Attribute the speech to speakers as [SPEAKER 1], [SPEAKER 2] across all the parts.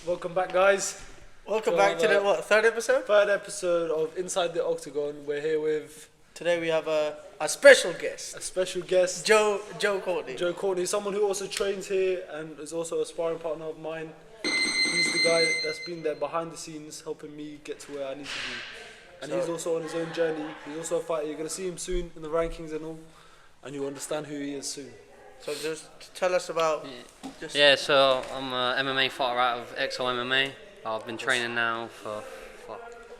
[SPEAKER 1] Welcome back, guys.
[SPEAKER 2] Welcome back to the third episode?
[SPEAKER 1] Third episode of Inside the Octagon. We're here with
[SPEAKER 2] Today we have a special guest.
[SPEAKER 1] a special guest,
[SPEAKER 2] Joe Courtney.
[SPEAKER 1] Joe Courtney, someone who also trains here and is also a sparring partner of mine. He's the guy that's been there behind the scenes, helping me get to where I need to be. And he's also on his own journey. He's also a fighter. You're going to see him soon in the rankings and all, and you'll understand who he is soon.
[SPEAKER 2] So just tell us about...
[SPEAKER 3] So I'm an MMA fighter out of XO MMA. I've been training now for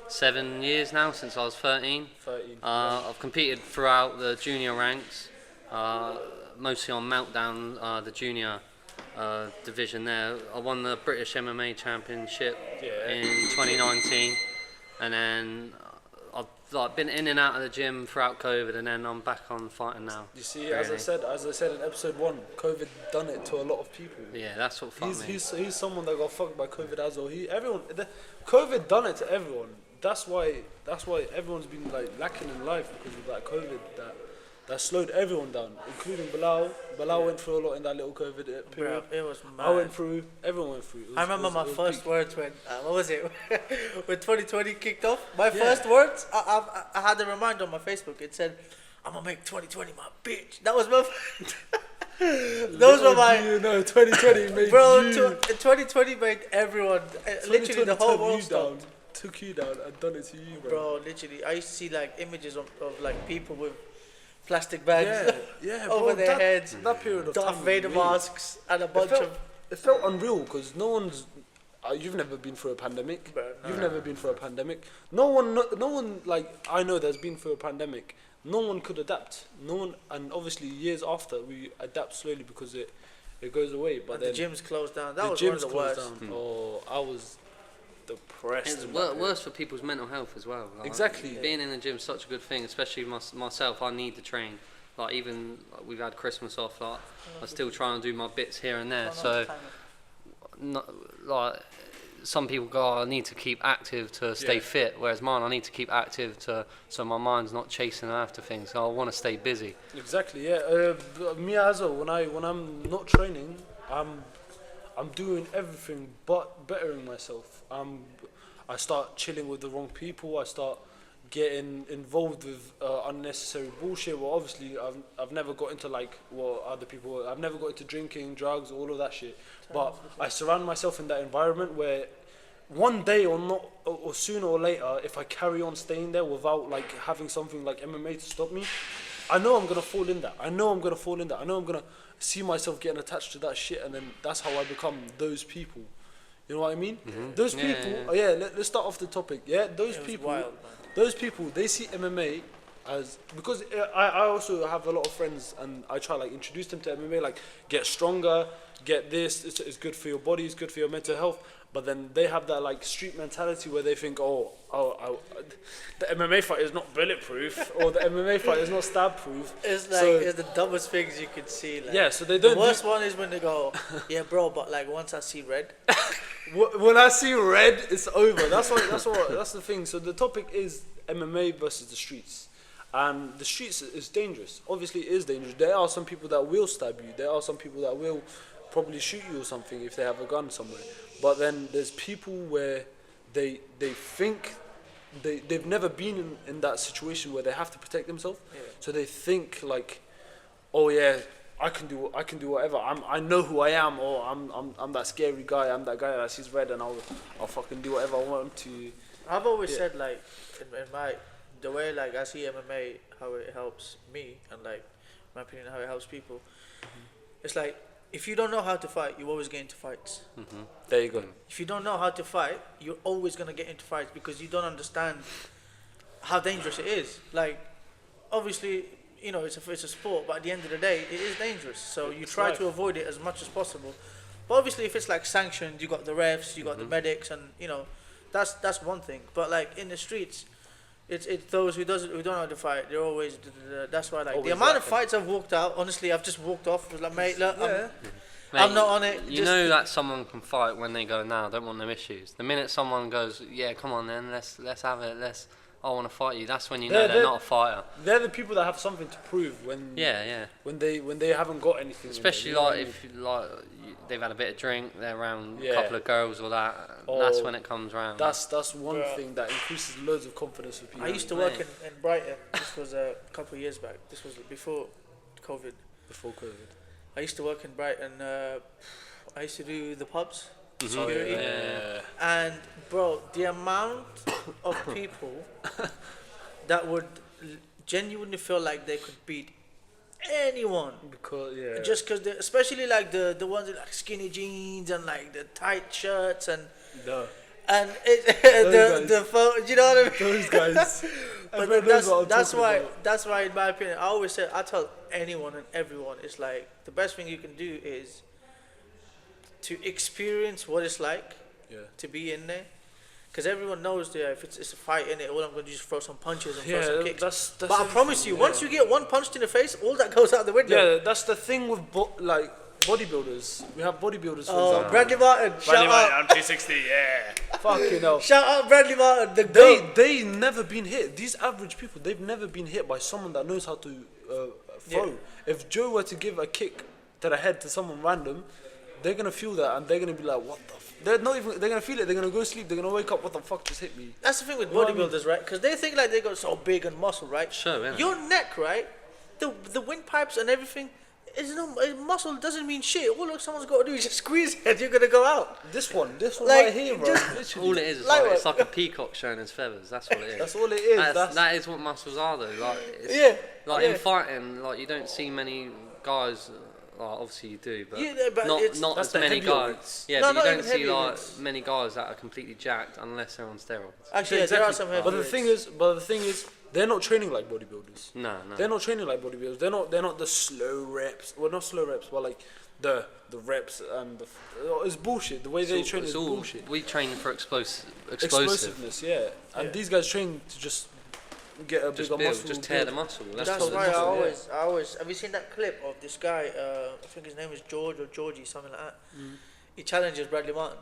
[SPEAKER 3] 7 years now, since I was 13. I've competed throughout the junior ranks, mostly on Meltdown, the junior division there. I won the British MMA Championship in 2019, and then I've been in and out of the gym throughout COVID, and then I'm back on fighting now.
[SPEAKER 1] You see, as I said in episode 1, COVID done it to a lot of people.
[SPEAKER 3] Yeah, that's what fucked me.
[SPEAKER 1] He's someone that got fucked by COVID as well. COVID done it to everyone. That's why everyone's been like lacking in life, because of that COVID that slowed everyone down, including Bilal. Bilal went through a lot in that little COVID period.
[SPEAKER 2] Bro, it was mad.
[SPEAKER 1] I went through. Everyone went through.
[SPEAKER 2] I remember my first words when what was it? When 2020 kicked off. My first words. I had a reminder on my Facebook. It said, "I'm gonna make 2020 my bitch." That was my. Those were my.
[SPEAKER 1] 2020 made
[SPEAKER 2] bro,
[SPEAKER 1] you.
[SPEAKER 2] 2020 made everyone. Literally the whole world stopped.
[SPEAKER 1] Took you down and done it to you, bro.
[SPEAKER 2] Bro, literally, I used to see like images of like people with plastic bags over their heads,
[SPEAKER 1] that period of
[SPEAKER 2] Darth
[SPEAKER 1] time,
[SPEAKER 2] Vader masks, and a bunch of.
[SPEAKER 1] It felt unreal because no one's. You've never been through a pandemic.
[SPEAKER 2] Bro, no.
[SPEAKER 1] You've never been through a pandemic. No one like I know that's been through a pandemic. No one could adapt. No one, and obviously years after we adapt slowly because it goes away. But then
[SPEAKER 2] the gyms closed down. That
[SPEAKER 1] the
[SPEAKER 2] was
[SPEAKER 1] gyms
[SPEAKER 2] one of the worst.
[SPEAKER 1] closed down. Oh, I was depressed.
[SPEAKER 3] It's worse for people's mental health as well. Like,
[SPEAKER 1] exactly.
[SPEAKER 3] Being in the gym is such a good thing, especially myself. I need to train. Like even we've had Christmas off. Like I still try and do my bits here and there. So, not like some people go, I need to keep active to stay fit. Whereas mine, I need to keep active so my mind's not chasing after things. So I want to stay busy.
[SPEAKER 1] Exactly. Yeah. Me as well. When I'm not training, I'm doing everything but bettering myself. I start chilling with the wrong people. I start getting involved with unnecessary bullshit. Well, obviously, I've never got into like what other people. I've never got into drinking, drugs, all of that shit. But I surround myself in that environment where one day or sooner or later, if I carry on staying there without like having something like MMA to stop me, I know I'm gonna fall in that. I know I'm gonna see myself getting attached to that shit, and then that's how I become those people. You know what I mean? Mm-hmm. Those people. Let's start off the topic. Yeah, those people. Wild, those people. They see MMA as, because I also have a lot of friends, and I try like introduce them to MMA. Like, get stronger, get this. It's good for your body. It's good for your mental health. But then they have that like street mentality where they think, the MMA fight is not bulletproof, or the MMA fight is not stab proof.
[SPEAKER 2] It's like it's the dumbest things you could see. Like,
[SPEAKER 1] yeah, so they don't.
[SPEAKER 2] The worst one is when they go, yeah, bro, but like once I see red.
[SPEAKER 1] When I see red, it's over. That's the thing. So the topic is MMA versus the streets, and the streets is dangerous. Obviously, it is dangerous. There are some people that will stab you. There are some people that will probably shoot you or something if they have a gun somewhere. But then there's people where they think they've never been in that situation where they have to protect themselves. Yeah. So they think like, oh yeah, I can do whatever. I know who I am, or I'm that scary guy. I'm that guy that sees red, and I'll fucking do whatever I want to.
[SPEAKER 2] I've always said like in the way like I see MMA, how it helps me, and like my opinion how it helps people. Mm-hmm. It's like, if you don't know how to fight, you always get into fights.
[SPEAKER 1] Mm-hmm. There you go.
[SPEAKER 2] If you don't know how to fight, you're always gonna get into fights because you don't understand how dangerous it is. Like, obviously, you know, it's a sport, but at the end of the day, it is dangerous. So you try to avoid it as much as possible. But obviously, if it's like sanctioned, you got the refs, you got the medics, and you know, that's one thing. But like in the streets, it's those who don't know how to fight. They're always that's why like always the amount of fights I've walked out. Honestly, I've just walked off. Was like, mate, look, I'm not on it.
[SPEAKER 3] You know that someone can fight when they go, nah, I don't want no issues. The minute someone goes, yeah, come on then, let's have it, I want to fight you. That's when you know they're not a fighter.
[SPEAKER 1] They're the people that have something to prove when when they haven't got anything.
[SPEAKER 3] Especially like if they've had a bit of drink, they're around a couple of girls or that. That's when it comes round.
[SPEAKER 1] That's one thing that increases loads of confidence for people.
[SPEAKER 2] I used to work in Brighton. This was a couple of years back. This was before COVID. I used to work in Brighton. I used to do the pubs. Security. And bro, the amount of people that would genuinely feel like they could beat anyone just because especially like the ones with like skinny jeans and like the tight shirts and you know what I mean,
[SPEAKER 1] those guys.
[SPEAKER 2] But that's why in my opinion I tell anyone and everyone, it's like the best thing you can do is to experience what it's like to be in there, because everyone knows if it's a fight in it, all I'm going to do is throw some punches and throw some kicks. That's but I promise you, once you get one punch in the face, all that goes out the window.
[SPEAKER 1] Yeah, that's the thing with like bodybuilders. We have bodybuilders. For example.
[SPEAKER 2] Bradley Martin, shout out.
[SPEAKER 1] I'm 260. Fucking hell.
[SPEAKER 2] Shout out Bradley Martin.
[SPEAKER 1] They never been hit. These average people, they've never been hit by someone that knows how to throw. If Joe were to give a kick to the head to someone random, they're gonna feel that and they're gonna be like, what the they're gonna feel it, they're gonna go sleep, they're gonna wake up, what the fuck just hit me?
[SPEAKER 2] That's the thing with bodybuilders, right? Because they think like they got so big and muscle, right?
[SPEAKER 3] Sure, yeah.
[SPEAKER 2] Your neck, right? The windpipes and everything, muscle doesn't mean shit. All someone's got to do is just squeeze it, you're gonna go out.
[SPEAKER 1] This one
[SPEAKER 2] like,
[SPEAKER 1] right here, bro.
[SPEAKER 3] All it is like, it's like a peacock showing his feathers. That's what it is.
[SPEAKER 1] That's all it is.
[SPEAKER 3] That is what muscles are, though. Like, in fighting, like you don't see many guys. Like, obviously you do, but not as many guys. Yeah, but you don't see like many guys that are completely jacked unless they're on steroids.
[SPEAKER 2] Actually, there are some heavyweights.
[SPEAKER 1] But the thing is, they're not training like bodybuilders.
[SPEAKER 3] No.
[SPEAKER 1] They're not training like bodybuilders. They're not the slow reps. Well, not slow reps, but like the reps and it's bullshit. The way they train is bullshit.
[SPEAKER 3] We train for
[SPEAKER 1] explosiveness. Yeah, and these guys train to just get a bigger muscle.
[SPEAKER 3] Just tear the muscle.
[SPEAKER 2] That's why I always. Have you seen that clip of this guy? I think his name is George or Georgie, something like that. He challenges Bradley Martin.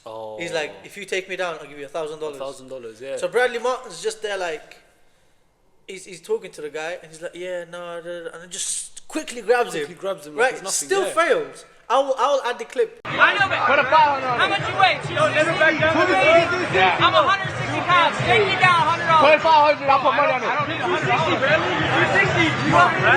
[SPEAKER 1] Oh.
[SPEAKER 2] He's like, if you take me down, I'll give you $1,000.
[SPEAKER 1] $1,000, yeah.
[SPEAKER 2] So Bradley Martin's just there like, he's talking to the guy and he's like, yeah, no, and then just quickly grabs him. Right, like still fails. I'll add the clip.
[SPEAKER 4] I know, but put a foul on. How much you weigh? Yo, never back down. Yeah. I'm 160 pounds. Take me down $100. Put 500. I'll put money on it. I don't need 100. 260, really? 260. You want me to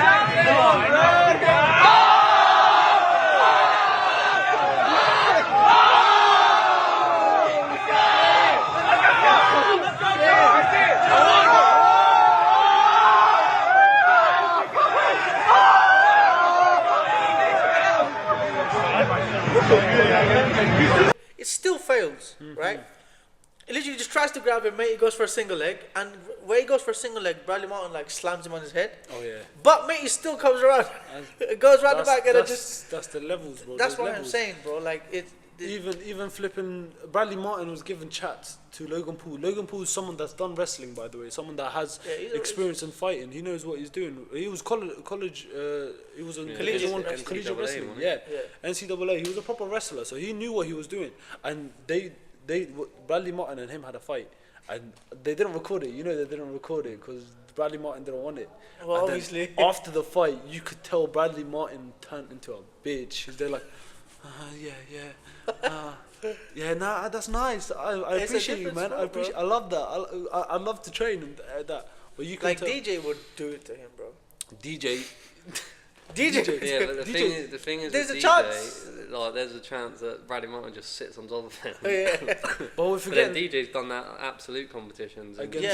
[SPEAKER 2] it still fails, right? He literally just tries to grab him, mate. He goes for a single leg, and where he goes for a single leg, Bradley Martin like slams him on his head.
[SPEAKER 1] Oh yeah.
[SPEAKER 2] But mate, he still comes around. It goes round the back, and
[SPEAKER 1] that's the levels, bro.
[SPEAKER 2] That's what I'm saying, bro. Like
[SPEAKER 1] even flipping Bradley Martin was giving chats to Logan Paul. Logan Paul is someone that's done wrestling, by the way. Someone that has experience in fighting. He knows what he's doing. He was college. He was in collegiate wrestling. Yeah, NCAA. He was a proper wrestler, so he knew what he was doing. And Bradley Martin and him had a fight, and they didn't record it. You know, they didn't record it because Bradley Martin didn't want it.
[SPEAKER 2] Well, and obviously.
[SPEAKER 1] After the fight, you could tell Bradley Martin turned into a bitch. They're like, yeah, nah, that's nice. I appreciate you, man. I love that. I love to train and that. But you can
[SPEAKER 2] like DJ would do it to him, bro.
[SPEAKER 1] DJ.
[SPEAKER 3] Yeah, but the thing is,
[SPEAKER 2] there's a
[SPEAKER 3] DJ,
[SPEAKER 2] chance.
[SPEAKER 3] Like, there's a chance that Bradley Martin just sits on top of him.
[SPEAKER 2] Yeah.
[SPEAKER 1] But
[SPEAKER 3] then DJ's done that absolute competitions and
[SPEAKER 2] he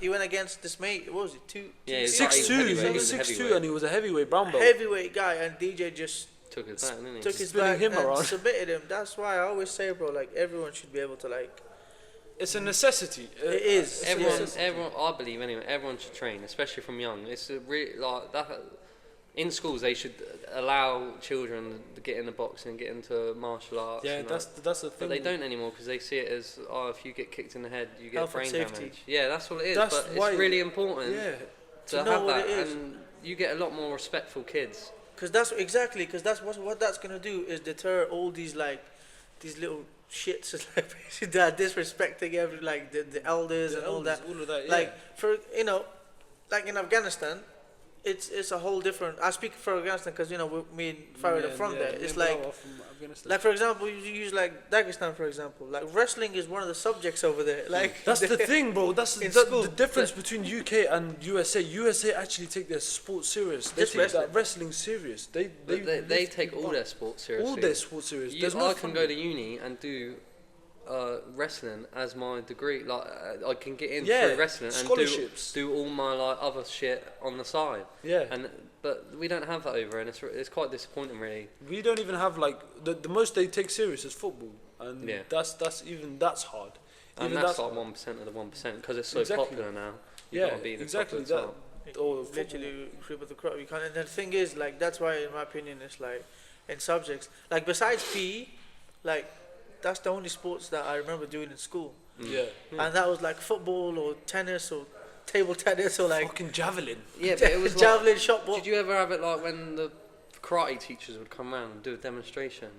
[SPEAKER 2] went against this mate. What was it?
[SPEAKER 1] 6'2". He was 6'2", and he was a heavyweight brown belt.
[SPEAKER 2] Heavyweight guy, and DJ just
[SPEAKER 3] took his back, didn't he?
[SPEAKER 2] Took his back and submitted him. That's why I always say, bro, like everyone should be able to like.
[SPEAKER 1] It's a necessity.
[SPEAKER 2] It is.
[SPEAKER 3] Everyone, I believe anyway. Everyone should train, especially from young. It's a like that. In schools, they should allow children to get into boxing, get into martial arts.
[SPEAKER 1] Yeah, that's the thing.
[SPEAKER 3] But they don't anymore because they see it as, if you get kicked in the head, you get
[SPEAKER 2] health
[SPEAKER 3] brain
[SPEAKER 2] safety.
[SPEAKER 3] damage. Yeah, that's what it is.
[SPEAKER 1] That's
[SPEAKER 3] but
[SPEAKER 1] why
[SPEAKER 3] it's really important
[SPEAKER 2] to
[SPEAKER 3] have
[SPEAKER 2] know what
[SPEAKER 3] that,
[SPEAKER 2] it is.
[SPEAKER 3] and you get a lot more respectful kids.
[SPEAKER 2] Because that's what that's gonna do is deter all these little shits, like basically they're disrespecting like the elders and all that.
[SPEAKER 1] All of that, yeah.
[SPEAKER 2] Like for like in Afghanistan, it's a whole different. I speak for Afghanistan because me and Farid are from there. It's like for example, you use like Dagestan for example. Like wrestling is one of the subjects over there. Like
[SPEAKER 1] that's the thing, bro. That's the difference between UK and USA. USA actually take their sport serious. They take that wrestling serious. They
[SPEAKER 3] take all their sports seriously.
[SPEAKER 1] All their sports serious.
[SPEAKER 3] I can go to uni and do wrestling as my degree. Like I can get in through wrestling and do all my like other shit on the side.
[SPEAKER 1] Yeah.
[SPEAKER 3] But we don't have that over, and it's quite disappointing, really.
[SPEAKER 1] We don't even have like the most they take serious is football, and that's hard.
[SPEAKER 3] And that's like 1% of the 1% because it's so popular now.
[SPEAKER 1] Exactly. That
[SPEAKER 2] or literally creep of the crop. You can't. And the thing is, like that's why, in my opinion, it's like in subjects like besides PE, like that's the only sports that I remember doing in school.
[SPEAKER 1] Yeah.
[SPEAKER 2] And that was like football or tennis or table tennis or like
[SPEAKER 1] fucking javelin.
[SPEAKER 3] Yeah, but it was
[SPEAKER 2] javelin
[SPEAKER 3] like,
[SPEAKER 2] shot.
[SPEAKER 3] Did you ever have it like when the karate teachers would come around and do a demonstration?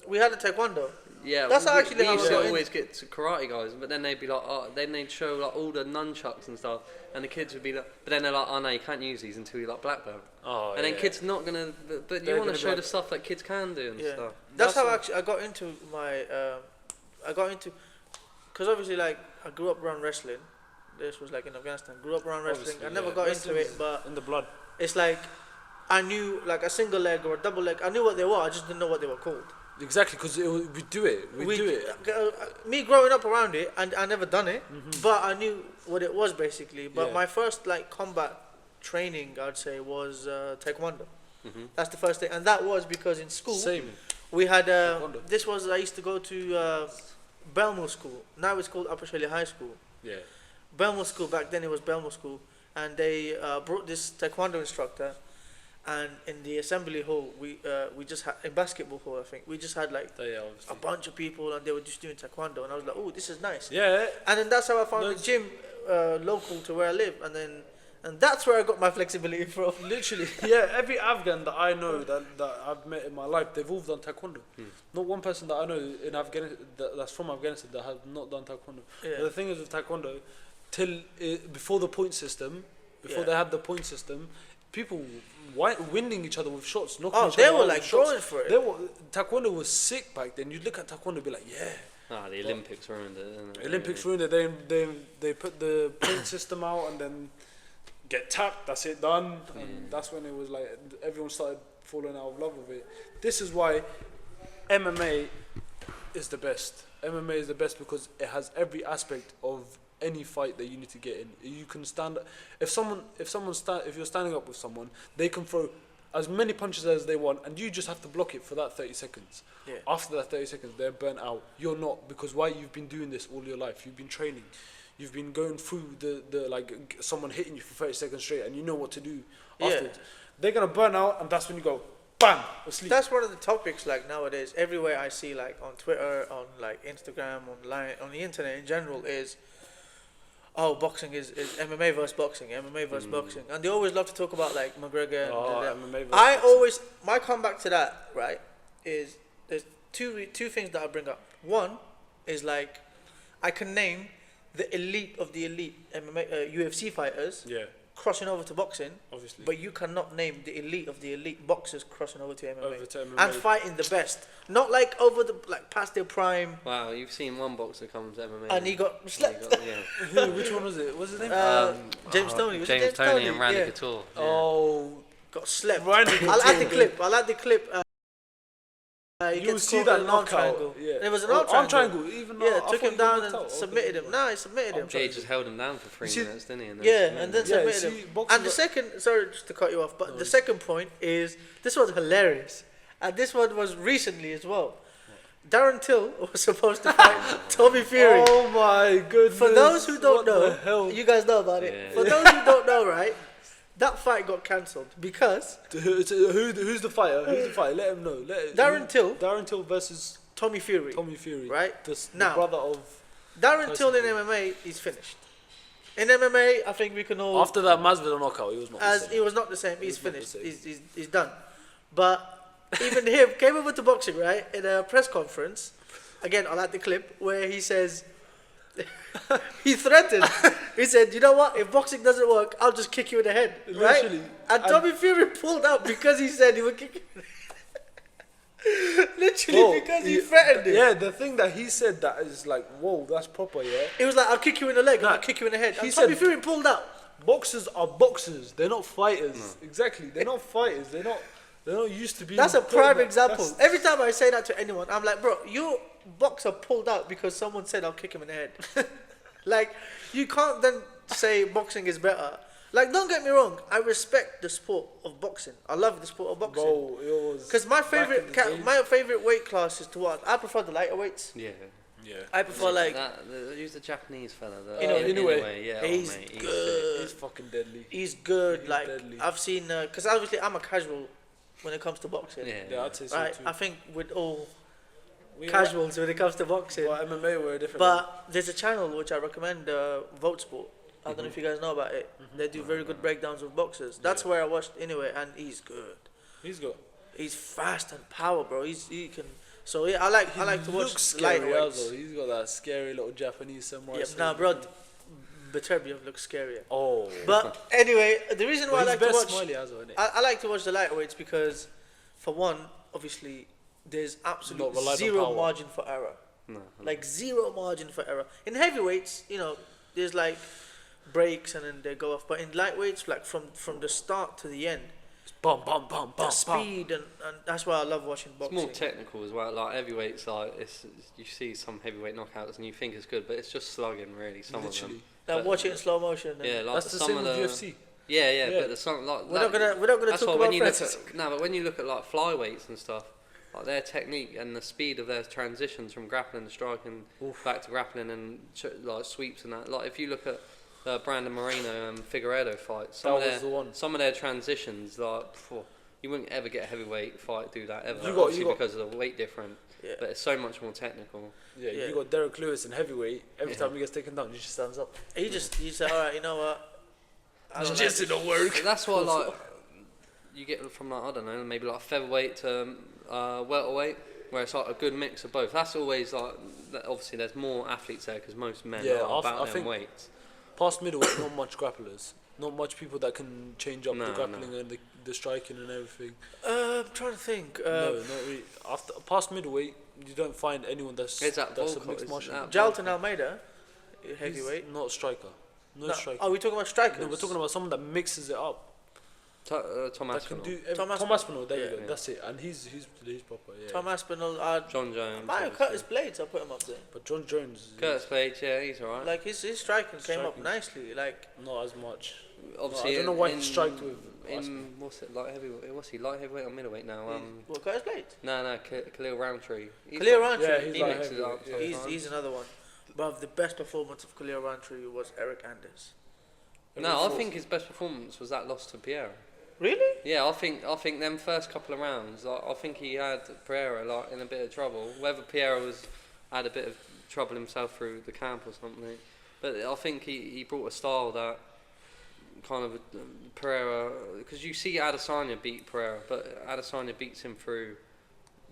[SPEAKER 2] We had a taekwondo.
[SPEAKER 3] Yeah,
[SPEAKER 2] that's actually
[SPEAKER 3] we
[SPEAKER 2] how
[SPEAKER 3] used to always get to karate guys, but then they'd be like, then they'd show like all the nunchucks and stuff, and the kids would be like, but then they're like, oh no, you can't use these until you're like black belt.
[SPEAKER 1] Oh,
[SPEAKER 3] and then kids not gonna, but you want to show the stuff that kids can do and stuff.
[SPEAKER 2] That's how actually I got into my, because obviously like I grew up around wrestling. This was like in Afghanistan. Grew up around wrestling. I never got into it, but
[SPEAKER 1] in the blood.
[SPEAKER 2] It's like I knew like a single leg or a double leg. I knew what they were. I just didn't know what they were called.
[SPEAKER 1] Exactly, because we do it. We do it.
[SPEAKER 2] Me growing up around it, and I never done it, but I knew what it was basically. But my first like combat training, I'd say, was taekwondo. That's the first thing, and that was because in school we had this was I used to go to Belmore School. Now it's called Upper Shelley High School.
[SPEAKER 1] Yeah.
[SPEAKER 2] Belmore School, back then it was Belmore School, and they brought this taekwondo instructor, and in the assembly hall we just had, in basketball hall I think, we just had like a bunch of people and they were just doing taekwondo, and I was like, oh, this is nice.
[SPEAKER 1] Yeah.
[SPEAKER 2] And then that's how I found the gym local to where I live, and that's where I got my flexibility from.
[SPEAKER 1] Literally, yeah. Every Afghan that I know that I've met in my life, they've all done taekwondo. Not one person that I know in Afghanistan that's from Afghanistan that has not done taekwondo. But the thing is with taekwondo, before the point system, before they had the point system, people winning each other with shots, knocking each other out.
[SPEAKER 2] Oh, they were like going for it.
[SPEAKER 1] Taekwondo was sick back then. You'd look at taekwondo and be like, yeah.
[SPEAKER 3] The Olympics ruined it.
[SPEAKER 1] Olympics ruined it. They put the point system out and then get tapped. That's it, done. And that's when it was like everyone started falling out of love with it. This is why MMA is the best. MMA is the best because it has every aspect of any fight that you need to get in. You can stand. If you're standing up with someone, they can throw as many punches as they want, and you just have to block it for that 30 seconds.
[SPEAKER 2] Yeah.
[SPEAKER 1] After that 30 seconds, they're burnt out. You're not, because why? You've been doing this all your life. You've been training. You've been going through the like someone hitting you for 30 seconds straight, and you know what to do afterwards. They're gonna burn out, and that's when you go bam, asleep.
[SPEAKER 2] That's one of the topics like nowadays. Everywhere I see, like on Twitter, on like Instagram, online, on the internet in general, is boxing is MMA versus boxing, MMA versus boxing, and they always love to talk about like McGregor. And
[SPEAKER 1] MMA versus boxing.
[SPEAKER 2] My comeback to that, right, is there's two things that I bring up. One is like I can name the elite of the elite MMA UFC fighters crossing over to boxing,
[SPEAKER 1] obviously,
[SPEAKER 2] but you cannot name the elite of the elite boxers crossing over to MMA,
[SPEAKER 1] and
[SPEAKER 2] fighting the best, not like over the past their prime.
[SPEAKER 3] Wow, you've seen one boxer come to MMA
[SPEAKER 2] and he got slept.
[SPEAKER 1] Which one was it? What's his name?
[SPEAKER 2] James Toney.
[SPEAKER 3] James Toney and Randy Couture.
[SPEAKER 2] Got slept.
[SPEAKER 1] Randy Couture.
[SPEAKER 2] I'll add the clip.
[SPEAKER 1] You see that knockout.
[SPEAKER 2] It was an arm triangle.
[SPEAKER 1] Even
[SPEAKER 2] took him down and submitted him. No, he submitted him.
[SPEAKER 3] He just held him down for 3 minutes, didn't he?
[SPEAKER 2] And then submitted him. And the second, sorry, just to cut you off, but the second point is, this was hilarious. And this one was recently as well. Darren Till was supposed to fight Tommy Fury.
[SPEAKER 1] Oh my goodness.
[SPEAKER 2] For those who don't know, you guys know about it. For those who don't know, right? That fight got cancelled because
[SPEAKER 1] who's the fighter? Let him know.
[SPEAKER 2] Darren
[SPEAKER 1] Till versus
[SPEAKER 2] Tommy Fury. Right?
[SPEAKER 1] The brother of
[SPEAKER 2] Darren Till in MMA is finished. In MMA, I think we can all.
[SPEAKER 1] After that Masvidal knockout, he was not the same.
[SPEAKER 2] He was not the same. He's finished. He's done. But even him came over to boxing, right? In a press conference, again, I like the clip where he says, he threatened. He said, "You know what? If boxing doesn't work, I'll just kick you in the head." Right?
[SPEAKER 1] Literally.
[SPEAKER 2] And Tommy Fury pulled out because he said he would kick him. Literally,
[SPEAKER 1] Bro,
[SPEAKER 2] because he threatened him.
[SPEAKER 1] Yeah, the thing that he said that is like, whoa, that's proper, yeah.
[SPEAKER 2] It was like, "I'll kick you in the leg,
[SPEAKER 1] Nah,
[SPEAKER 2] I'll kick you in the head."
[SPEAKER 1] he
[SPEAKER 2] And Tommy
[SPEAKER 1] said-
[SPEAKER 2] Fury pulled out.
[SPEAKER 1] Boxers are boxers. They're not fighters. Exactly. They're not fighters. They're not used to being.
[SPEAKER 2] That's a prime
[SPEAKER 1] that's-
[SPEAKER 2] example. Every time I say that to anyone, I'm like, "Bro, your boxer pulled out because someone said I'll kick him in the head." Like, you can't then say boxing is better. Like, don't get me wrong, I respect the sport of boxing. I love the sport of boxing.
[SPEAKER 1] Bro, it was.
[SPEAKER 2] Because my
[SPEAKER 1] back in
[SPEAKER 2] favorite
[SPEAKER 1] the days.
[SPEAKER 2] my favorite weight class is to what? I prefer the lighter weights.
[SPEAKER 3] Yeah.
[SPEAKER 1] Yeah.
[SPEAKER 2] I prefer like
[SPEAKER 3] Who's the Japanese fella? The,
[SPEAKER 1] Inoue.
[SPEAKER 3] Yeah,
[SPEAKER 2] He's
[SPEAKER 3] mate, he's
[SPEAKER 2] good.
[SPEAKER 1] He's fucking deadly.
[SPEAKER 2] he's good.
[SPEAKER 1] He's
[SPEAKER 2] Like
[SPEAKER 1] deadly.
[SPEAKER 2] I've seen because obviously I'm a casual when it comes to boxing.
[SPEAKER 3] sick.
[SPEAKER 1] Yeah, I'd say so
[SPEAKER 2] Right.
[SPEAKER 1] too.
[SPEAKER 2] I think with all
[SPEAKER 1] We
[SPEAKER 2] casuals when it comes to boxing.
[SPEAKER 1] But MMA were different.
[SPEAKER 2] But there's a channel which I recommend, Vote Sport. I don't know if you guys know about it. They do very good breakdowns of boxers. That's where I watched anyway, and he's good.
[SPEAKER 1] he's got.
[SPEAKER 2] He's fast and power, bro. He can. So yeah, I like to watch
[SPEAKER 1] looks scary
[SPEAKER 2] lightweights.
[SPEAKER 1] also. He's got that scary little Japanese samurai.
[SPEAKER 2] Yeah,
[SPEAKER 1] suit.
[SPEAKER 2] nah, bro. Beterbiev looks scarier.
[SPEAKER 1] Oh.
[SPEAKER 2] But anyway, the reason why I
[SPEAKER 1] But
[SPEAKER 2] like
[SPEAKER 1] he's
[SPEAKER 2] to
[SPEAKER 1] best
[SPEAKER 2] watch,
[SPEAKER 1] smiley as well, innit?
[SPEAKER 2] I like to watch the lightweights because, for one, obviously, there's
[SPEAKER 1] Not
[SPEAKER 2] absolute
[SPEAKER 1] reliant on
[SPEAKER 2] zero
[SPEAKER 1] power.
[SPEAKER 2] margin for error.
[SPEAKER 3] No.
[SPEAKER 2] Like zero margin for error. In heavyweights, you know, there's like breaks and then they go off. But in lightweights, like from the start to the end,
[SPEAKER 1] Bum bum bum
[SPEAKER 2] the
[SPEAKER 1] bum.
[SPEAKER 2] speed and that's why I love watching
[SPEAKER 3] It's
[SPEAKER 2] boxing.
[SPEAKER 3] more technical as well. Like heavyweights, like you see some heavyweight knockouts and you think it's good, but it's just slugging really. Some
[SPEAKER 1] Literally.
[SPEAKER 3] of them.
[SPEAKER 2] Like
[SPEAKER 3] But-
[SPEAKER 2] watch it in slow motion. And
[SPEAKER 3] Yeah, like
[SPEAKER 1] That's the
[SPEAKER 3] some
[SPEAKER 1] same
[SPEAKER 3] of
[SPEAKER 1] with
[SPEAKER 3] the
[SPEAKER 1] UFC.
[SPEAKER 3] Yeah, but there's some like
[SPEAKER 2] we're not gonna
[SPEAKER 3] that's
[SPEAKER 2] talk
[SPEAKER 3] why
[SPEAKER 2] about
[SPEAKER 3] when you look
[SPEAKER 2] Francis.
[SPEAKER 3] at but when you look at like flyweights and stuff, like their technique and the speed of their transitions from grappling to striking back to grappling and like sweeps and that. Like if you look at the Brandon Moreno and Figueiredo fight, some of their transitions, like you wouldn't ever get a heavyweight fight do that ever. Obviously because of the weight difference.
[SPEAKER 2] Yeah.
[SPEAKER 3] But it's so much more technical.
[SPEAKER 1] Yeah,
[SPEAKER 2] Yeah.
[SPEAKER 1] you got Derek Lewis in heavyweight. Every time he gets taken down, he just stands up.
[SPEAKER 2] He said, all right, you know what? I don't
[SPEAKER 1] Just
[SPEAKER 2] like
[SPEAKER 1] didn't work.
[SPEAKER 3] So that's why like you get from like I don't know maybe like featherweight to welterweight where it's like a good mix of both. That's always like obviously there's more athletes there because most men
[SPEAKER 1] Yeah,
[SPEAKER 3] are
[SPEAKER 1] I
[SPEAKER 3] about them
[SPEAKER 1] think-
[SPEAKER 3] weights.
[SPEAKER 1] Past middleweight, not much grapplers. Not much people that can change up
[SPEAKER 3] No,
[SPEAKER 1] the grappling and the striking and everything.
[SPEAKER 2] I'm trying to think.
[SPEAKER 1] No, not really. After past middleweight, you don't find anyone that's
[SPEAKER 3] It's that
[SPEAKER 1] that's a
[SPEAKER 3] Volkov,
[SPEAKER 1] mixed
[SPEAKER 3] it's
[SPEAKER 1] martial
[SPEAKER 3] that
[SPEAKER 1] art.
[SPEAKER 2] Jalton Almeida,
[SPEAKER 1] He's
[SPEAKER 2] heavyweight.
[SPEAKER 1] not a striker. No
[SPEAKER 2] No,
[SPEAKER 1] striker.
[SPEAKER 2] are we talking about strikers?
[SPEAKER 1] No, we're talking about someone that mixes it up.
[SPEAKER 3] Tom
[SPEAKER 1] That can
[SPEAKER 3] Aspinall,
[SPEAKER 1] do
[SPEAKER 2] Tom
[SPEAKER 1] Tom
[SPEAKER 2] Aspinall.
[SPEAKER 1] Aspinall. There you
[SPEAKER 2] Yeah.
[SPEAKER 1] go.
[SPEAKER 3] Yeah.
[SPEAKER 1] That's it. And he's proper. Yeah.
[SPEAKER 2] Tom Aspinall.
[SPEAKER 3] John Jones.
[SPEAKER 2] Mario
[SPEAKER 3] obviously.
[SPEAKER 2] Curtis Blades, I'll put him up there.
[SPEAKER 1] But John Jones.
[SPEAKER 3] Curtis Blades, yeah, he's alright.
[SPEAKER 2] Like his striking came up
[SPEAKER 1] Striking.
[SPEAKER 2] nicely. Like
[SPEAKER 1] Not as much.
[SPEAKER 3] Obviously,
[SPEAKER 1] I don't know why he
[SPEAKER 3] in-
[SPEAKER 1] striked with
[SPEAKER 3] in
[SPEAKER 1] Aspinall.
[SPEAKER 3] what's it light heavyweight? What's he light heavyweight or middleweight now?
[SPEAKER 2] what Curtis Blades?
[SPEAKER 3] No, Khalil Roundtree. He's
[SPEAKER 2] Khalil
[SPEAKER 3] like-
[SPEAKER 2] Roundtree.
[SPEAKER 1] Yeah, he's
[SPEAKER 3] he
[SPEAKER 1] like
[SPEAKER 3] mixes it up.
[SPEAKER 1] heavyweight, yeah.
[SPEAKER 3] sometimes.
[SPEAKER 2] He's another one. But the best performance of Khalil Roundtree was Eric Anders.
[SPEAKER 3] No, I think his best performance was that loss to Pereira.
[SPEAKER 2] Really?
[SPEAKER 3] Yeah, I think them first couple of rounds, I think he had Pereira like in a bit of trouble. Whether Pereira had a bit of trouble himself through the camp or something, but I think he brought a style that kind of Pereira, because you see Adesanya beat Pereira, but Adesanya beats him through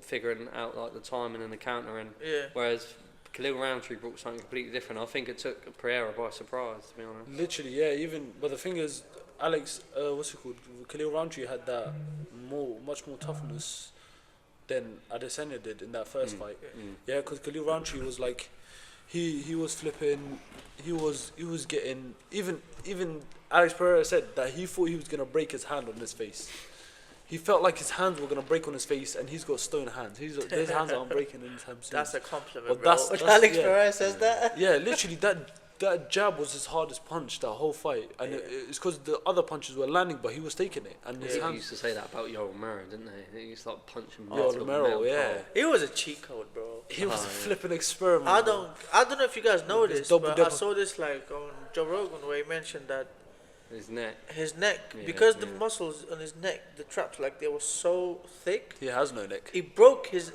[SPEAKER 3] figuring out like the timing and the countering.
[SPEAKER 2] Yeah.
[SPEAKER 3] Whereas Khalil Roundtree brought something completely different. I think it took Pereira by surprise, to be honest.
[SPEAKER 1] Literally, yeah. Even but the thing is, Alex, what's it called? Khalil Roundtree had that much more toughness than Adesanya did in that first fight. Yeah, because Khalil Roundtree was like, he was flipping, he was getting even Alex Pereira said that he thought he was gonna break his hand on his face. He felt like his hands were gonna break on his face, and he's got stone hands. His hands aren't breaking anytime soon.
[SPEAKER 2] That's a compliment,
[SPEAKER 1] But
[SPEAKER 2] bro.
[SPEAKER 1] that's-
[SPEAKER 2] When
[SPEAKER 1] that's-
[SPEAKER 2] Alex
[SPEAKER 1] yeah.
[SPEAKER 2] Pereira says that.
[SPEAKER 1] Yeah, literally that jab was his hardest punch that whole fight, and it's because the other punches were landing, but he was taking it, and his
[SPEAKER 3] They
[SPEAKER 1] hands.
[SPEAKER 3] used to say that about Yo Romero, didn't they? He used to like punch him.
[SPEAKER 1] Yo Romero, yeah,
[SPEAKER 2] He was a cheat code, bro.
[SPEAKER 1] he was a
[SPEAKER 3] yeah.
[SPEAKER 1] flipping experiment.
[SPEAKER 2] I
[SPEAKER 1] bro.
[SPEAKER 2] don't know if you guys know
[SPEAKER 1] This
[SPEAKER 2] this,
[SPEAKER 1] double
[SPEAKER 2] but I
[SPEAKER 1] double.
[SPEAKER 2] saw this like on Joe Rogan where he mentioned that
[SPEAKER 3] His neck.
[SPEAKER 2] his neck,
[SPEAKER 3] Yeah,
[SPEAKER 2] because the
[SPEAKER 3] yeah.
[SPEAKER 2] muscles on his neck, the traps, like they were so thick,
[SPEAKER 1] He has no neck.
[SPEAKER 2] he broke his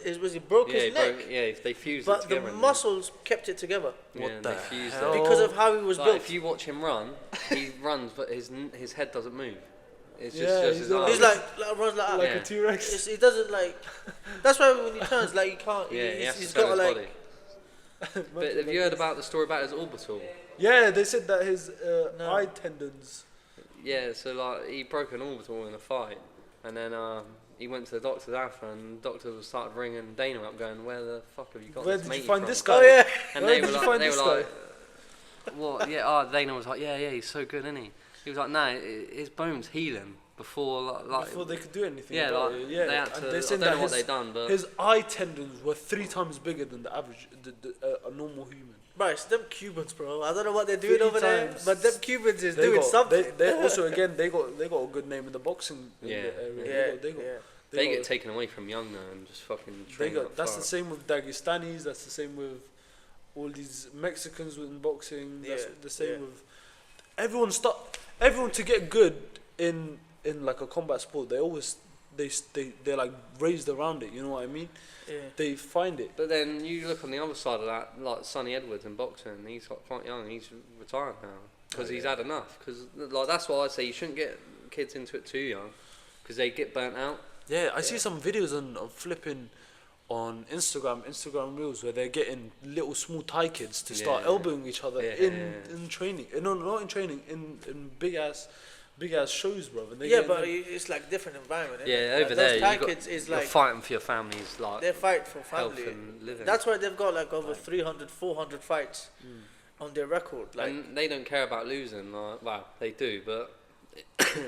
[SPEAKER 2] broke
[SPEAKER 3] Yeah,
[SPEAKER 2] his
[SPEAKER 3] he
[SPEAKER 2] neck,
[SPEAKER 3] broke, yeah, they fused it
[SPEAKER 2] but the
[SPEAKER 3] together. and
[SPEAKER 2] muscles kept it together
[SPEAKER 3] then-
[SPEAKER 1] What
[SPEAKER 3] yeah,
[SPEAKER 1] the
[SPEAKER 3] they fused
[SPEAKER 1] hell?
[SPEAKER 3] it.
[SPEAKER 2] because of how he was
[SPEAKER 3] Like,
[SPEAKER 2] built.
[SPEAKER 3] if you watch him run, he runs, but his head doesn't move. It's just,
[SPEAKER 1] Yeah,
[SPEAKER 3] just
[SPEAKER 1] he's
[SPEAKER 3] his
[SPEAKER 1] not-
[SPEAKER 3] arms.
[SPEAKER 2] He's like runs like that.
[SPEAKER 1] Like
[SPEAKER 3] Yeah.
[SPEAKER 1] a T-Rex.
[SPEAKER 2] He doesn't like. That's why when he turns, like he can't.
[SPEAKER 3] Yeah, he has to
[SPEAKER 2] he's
[SPEAKER 3] sell
[SPEAKER 2] got
[SPEAKER 3] his
[SPEAKER 2] like.
[SPEAKER 3] body. But have you heard about the story about his orbital?
[SPEAKER 1] Yeah, they said that his
[SPEAKER 2] No.
[SPEAKER 1] eye tendons.
[SPEAKER 3] Yeah, so like he broke an orbital in a fight, and then he went to the doctor's after, and the doctor started ringing Dana up, going, "Where the fuck have you got
[SPEAKER 1] Where
[SPEAKER 3] this
[SPEAKER 1] did you
[SPEAKER 3] matey
[SPEAKER 1] find
[SPEAKER 3] from?"
[SPEAKER 1] this guy?
[SPEAKER 2] Oh yeah.
[SPEAKER 3] And
[SPEAKER 1] Where
[SPEAKER 3] they
[SPEAKER 1] did
[SPEAKER 3] were
[SPEAKER 1] you
[SPEAKER 3] like,
[SPEAKER 1] find
[SPEAKER 3] they
[SPEAKER 1] this
[SPEAKER 3] were
[SPEAKER 1] guy?
[SPEAKER 3] like, "What? Yeah." Oh, Dana was like, "Yeah, he's so good, isn't he?" He was like, "No, his bone's healing before like."
[SPEAKER 1] Before they could do anything.
[SPEAKER 3] Yeah,
[SPEAKER 1] about
[SPEAKER 3] like,
[SPEAKER 1] it. Yeah.
[SPEAKER 3] they had
[SPEAKER 1] And
[SPEAKER 3] to.
[SPEAKER 1] they
[SPEAKER 3] I
[SPEAKER 1] said
[SPEAKER 3] don't know
[SPEAKER 1] that
[SPEAKER 3] what they done, but
[SPEAKER 1] his eye tendons were 3 times bigger than the average, a normal human.
[SPEAKER 2] Bro, it's them Cubans, bro. I don't know what they're doing over there,
[SPEAKER 1] times.
[SPEAKER 2] but them Cubans is
[SPEAKER 1] They
[SPEAKER 2] doing
[SPEAKER 1] got,
[SPEAKER 2] something.
[SPEAKER 1] They also again they got a good name in the boxing
[SPEAKER 3] Yeah.
[SPEAKER 1] area. They got,
[SPEAKER 3] they
[SPEAKER 1] got-
[SPEAKER 3] get taken away from young now and just fucking
[SPEAKER 1] They
[SPEAKER 3] trained
[SPEAKER 1] got,
[SPEAKER 3] up
[SPEAKER 1] that's
[SPEAKER 3] for
[SPEAKER 1] the
[SPEAKER 3] it.
[SPEAKER 1] same with Dagestanis. That's the same with all these Mexicans in boxing. That's
[SPEAKER 2] Yeah,
[SPEAKER 1] the same
[SPEAKER 2] yeah.
[SPEAKER 1] with everyone to get good in like a combat sport. They always they're like raised around it. You know what I mean?
[SPEAKER 2] Yeah.
[SPEAKER 1] They find it.
[SPEAKER 3] But then you look on the other side of that, like Sonny Edwards in boxing. He's like quite young. He's retired now because he's had enough. Because like that's why I say you shouldn't get kids into it too young, because they get burnt out.
[SPEAKER 1] Yeah, I see some videos on flipping on Instagram Reels where they're getting little small Thai kids to start
[SPEAKER 3] Yeah.
[SPEAKER 1] elbowing each other
[SPEAKER 3] Yeah.
[SPEAKER 1] in training. No, not in training. In big ass shows, bro. And they
[SPEAKER 2] Yeah,
[SPEAKER 1] get
[SPEAKER 2] but
[SPEAKER 1] them-
[SPEAKER 2] it's like different environment. Innit?
[SPEAKER 3] Yeah,
[SPEAKER 2] like
[SPEAKER 3] over
[SPEAKER 2] those
[SPEAKER 3] there
[SPEAKER 2] Thai
[SPEAKER 3] you got,
[SPEAKER 2] kids is
[SPEAKER 3] you're
[SPEAKER 2] like
[SPEAKER 3] fighting for your family's like
[SPEAKER 2] they fight for
[SPEAKER 3] health
[SPEAKER 2] family.
[SPEAKER 3] and living.
[SPEAKER 2] That's why they've got like over 300, 400 fights on their record. Like
[SPEAKER 3] and they don't care about losing. Like, well, they do, but